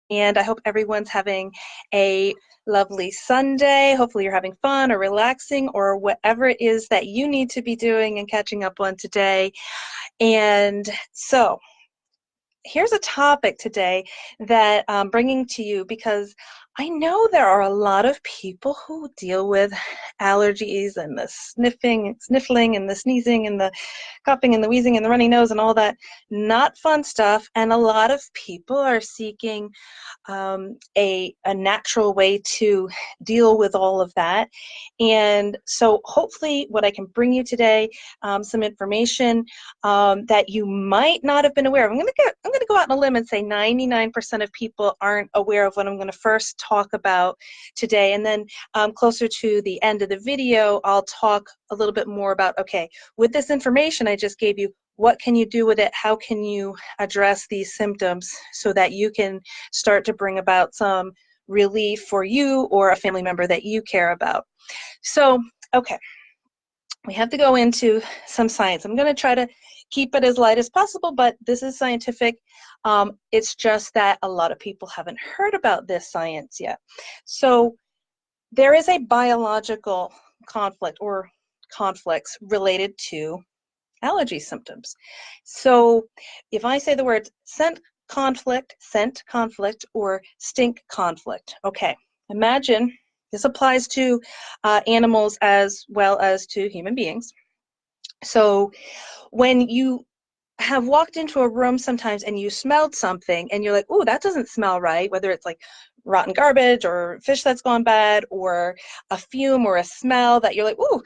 and I hope everyone's having a lovely Sunday. Hopefully you're having fun or relaxing or whatever it is that you need to be doing and catching up on today. And so here's a topic today that I'm bringing to you because I know there are a lot of people who deal with allergies and the sniffling and the sneezing and the coughing and the wheezing and the runny nose and all that not fun stuff. And a lot of people are seeking a natural way to deal with all of that. And so hopefully what I can bring you today, some information that you might not have been aware of. I'm going to go out on a limb and say 99% of people aren't aware of what I'm going to first talk about today. And then closer to the end of the video, I'll talk a little bit more about, okay, with this information I just gave you, what can you do with it? How can you address these symptoms so that you can start to bring about some relief for you or a family member that you care about? So, okay, we have to go into some science. I'm going to try to keep it as light as possible, but this is scientific. It's just that a lot of people haven't heard about this science yet. So there is a biological conflict or conflicts related to allergy symptoms. So if I say the words scent conflict, or stink conflict, okay, imagine this applies to animals as well as to human beings. So when you have walked into a room sometimes and you smelled something and you're like, oh, that doesn't smell right, whether it's like rotten garbage or fish that's gone bad or a fume or a smell that you're like, ooh,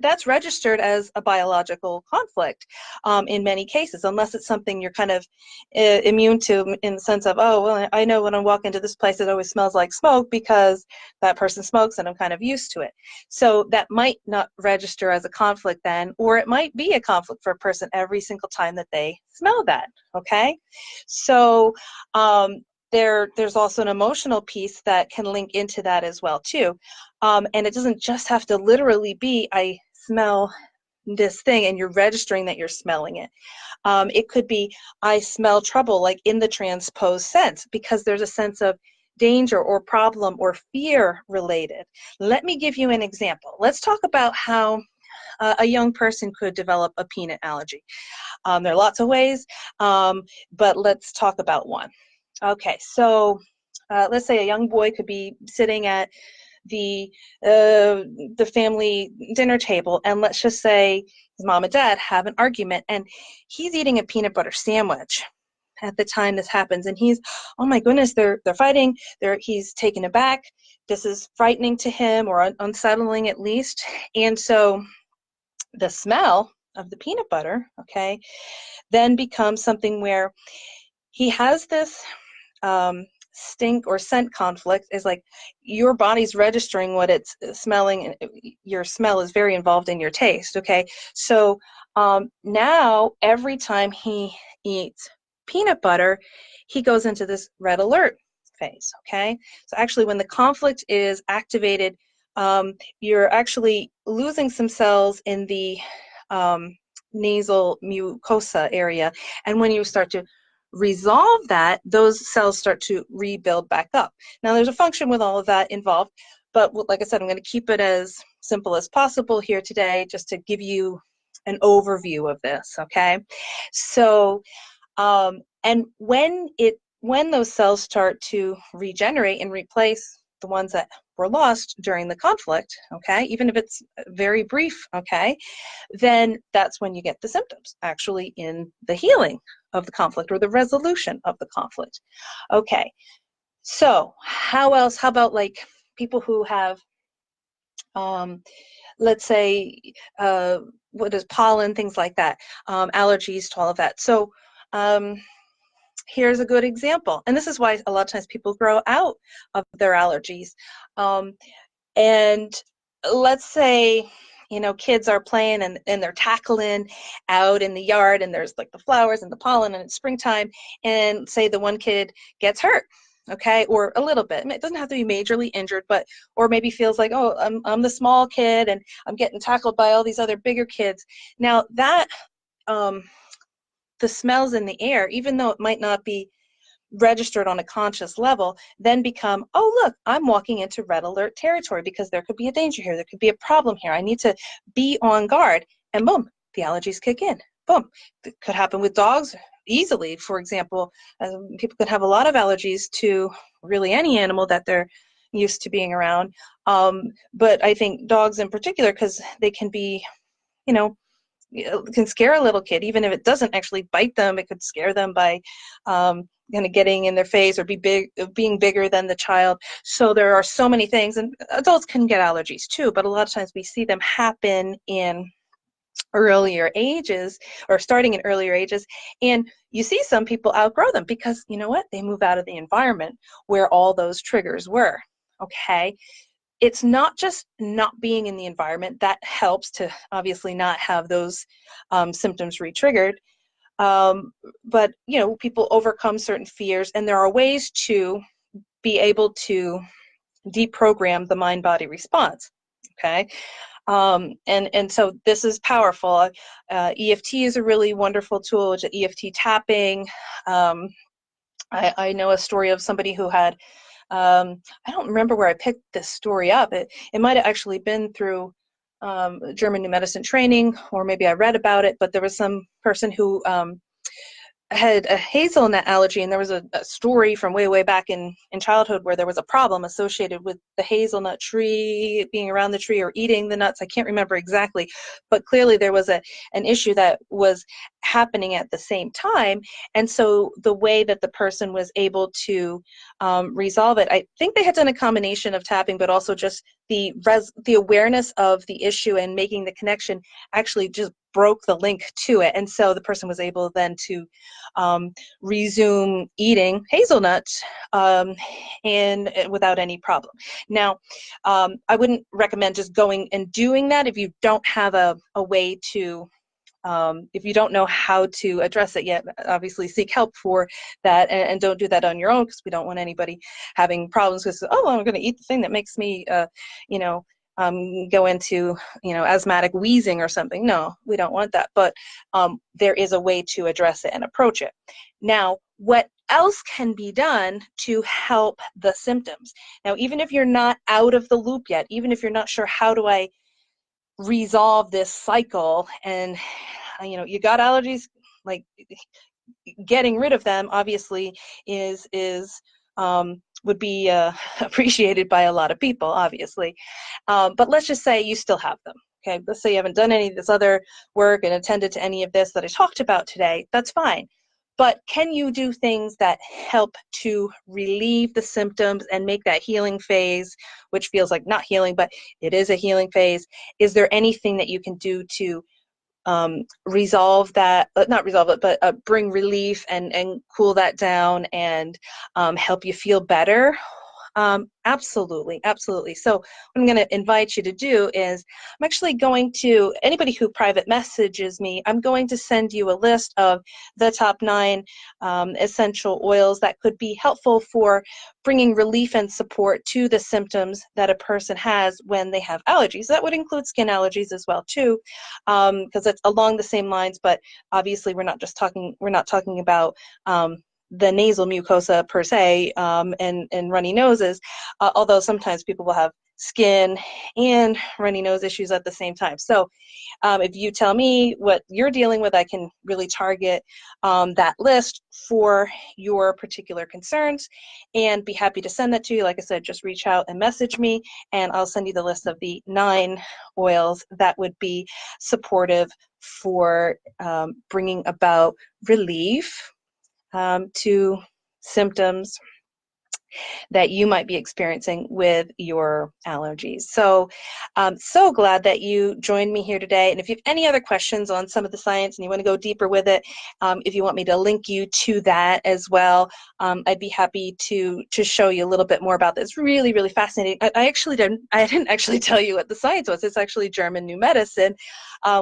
that's registered as a biological conflict in many cases, unless it's something you're kind of immune to in the sense of, oh, well, I know when I walk into this place it always smells like smoke because that person smokes and I'm kind of used to it. So that might not register as a conflict then, or it might be a conflict for a person every single time that they smell that, okay? So there's also an emotional piece that can link into that as well too. And it doesn't just have to literally be, I smell this thing and you're registering that you're smelling it. It could be, I smell trouble, like in the transposed sense, because there's a sense of danger or problem or fear related. Let me give you an example. Let's talk about how a young person could develop a peanut allergy. There are lots of ways, but let's talk about one. Okay, so let's say a young boy could be sitting at the family dinner table, and let's just say his mom and dad have an argument, and he's eating a peanut butter sandwich at the time this happens, and he's, oh my goodness, they're fighting. He's taken aback. This is frightening to him, or unsettling at least, and so the smell of the peanut butter, okay, then becomes something where he has this stink or scent conflict. Is like your body's registering what it's smelling, and your smell is very involved in your taste, okay? So now every time he eats peanut butter, he goes into this red alert phase, okay? So actually when the conflict is activated, you're actually losing some cells in the nasal mucosa area, and when you start to resolve that, those cells start to rebuild back up. Now there's a function with all of that involved, but like I said, I'm going to keep it as simple as possible here today just to give you an overview of this, okay? So, and when those cells start to regenerate and replace the ones that were lost during the conflict, okay, even if it's very brief, okay, then that's when you get the symptoms actually in the healing of the conflict or the resolution of the conflict. Okay, so how else? How about like people who have, let's say, what is pollen, things like that, allergies to all of that. So here's a good example, and this is why a lot of times people grow out of their allergies. And let's say, you know, kids are playing and they're tackling out in the yard, and there's like the flowers and the pollen, and it's springtime, and say the one kid gets hurt, okay, or a little bit. It doesn't have to be majorly injured, but, or maybe feels like, oh, I'm the small kid and I'm getting tackled by all these other bigger kids. Now that the smells in the air, even though it might not be registered on a conscious level, then become, oh, look, I'm walking into red alert territory because there could be a danger here. There could be a problem here. I need to be on guard. And boom, the allergies kick in. Boom. It could happen with dogs easily. For example, people could have a lot of allergies to really any animal that they're used to being around. But I think dogs in particular, because they can be, can scare a little kid, even if it doesn't actually bite them. It could scare them by kind of getting in their face or being bigger than the child. So there are so many things, and adults can get allergies too, but a lot of times we see them happen in earlier ages, or starting in earlier ages, and you see some people outgrow them because, you know what, they move out of the environment where all those triggers were. Okay, it's not just not being in the environment that helps to obviously not have those symptoms re-triggered, but people overcome certain fears, and there are ways to be able to deprogram the mind-body response. Okay. And so this is powerful. EFT is a really wonderful tool, which is EFT tapping. I know a story of somebody who had, I don't remember where I picked this story up. It might have actually been through German New Medicine training, or maybe I read about it, but there was some person who had a hazelnut allergy, and there was a story from way back in childhood where there was a problem associated with the hazelnut tree, being around the tree or eating the nuts. I can't remember exactly, but clearly there was an issue that was happening at the same time. And so the way that the person was able to resolve it, I think they had done a combination of tapping, but also just the awareness of the issue and making the connection actually just broke the link to it. And so the person was able then to resume eating hazelnuts and without any problem. Now, I wouldn't recommend just going and doing that if you don't have a way to, if you don't know how to address it yet. Obviously seek help for that, and don't do that on your own, because we don't want anybody having problems with, oh, I'm going to eat the thing that makes me, go into, asthmatic wheezing or something. No, we don't want that. But there is a way to address it and approach it. Now, what else can be done to help the symptoms? Now, even if you're not out of the loop yet, even if you're not sure, how do I resolve this cycle, and you got allergies, like getting rid of them obviously is would be appreciated by a lot of people, obviously. But let's just say you still have them. Okay, let's say you haven't done any of this other work and attended to any of this that I talked about today. That's fine. But can you do things that help to relieve the symptoms and make that healing phase, which feels like not healing, but it is a healing phase? Is there anything that you can do to resolve that, not resolve it, but bring relief and cool that down and help you feel better? Absolutely. So what I'm going to invite you to do is, I'm actually going to, anybody who private messages me, I'm going to send you a list of the top 9 essential oils that could be helpful for bringing relief and support to the symptoms that a person has when they have allergies. That would include skin allergies as well too, because it's along the same lines, but obviously we're not talking about the nasal mucosa per se, and runny noses, although sometimes people will have skin and runny nose issues at the same time. So if you tell me what you're dealing with, I can really target that list for your particular concerns and be happy to send that to you. Like I said, just reach out and message me, and I'll send you the list of the 9 oils that would be supportive for bringing about relief to symptoms that you might be experiencing with your allergies. So I'm so glad that you joined me here today. And if you have any other questions on some of the science and you want to go deeper with it, if you want me to link you to that as well, I'd be happy to show you a little bit more about this. It's really, really fascinating. I didn't actually tell you what the science was. It's actually German New Medicine,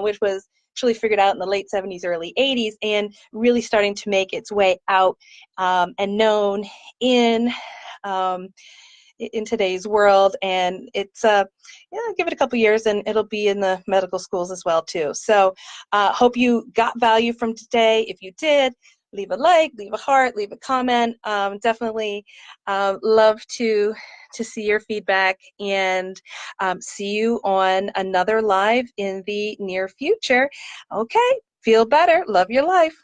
which was actually figured out in the late 70s, early 80s, and really starting to make its way out and known in today's world. And it's give it a couple years and it'll be in the medical schools as well too. So hope you got value from today. If you did, leave a like, leave a heart, leave a comment. Definitely love to see your feedback, and see you on another live in the near future. Okay, feel better. Love your life.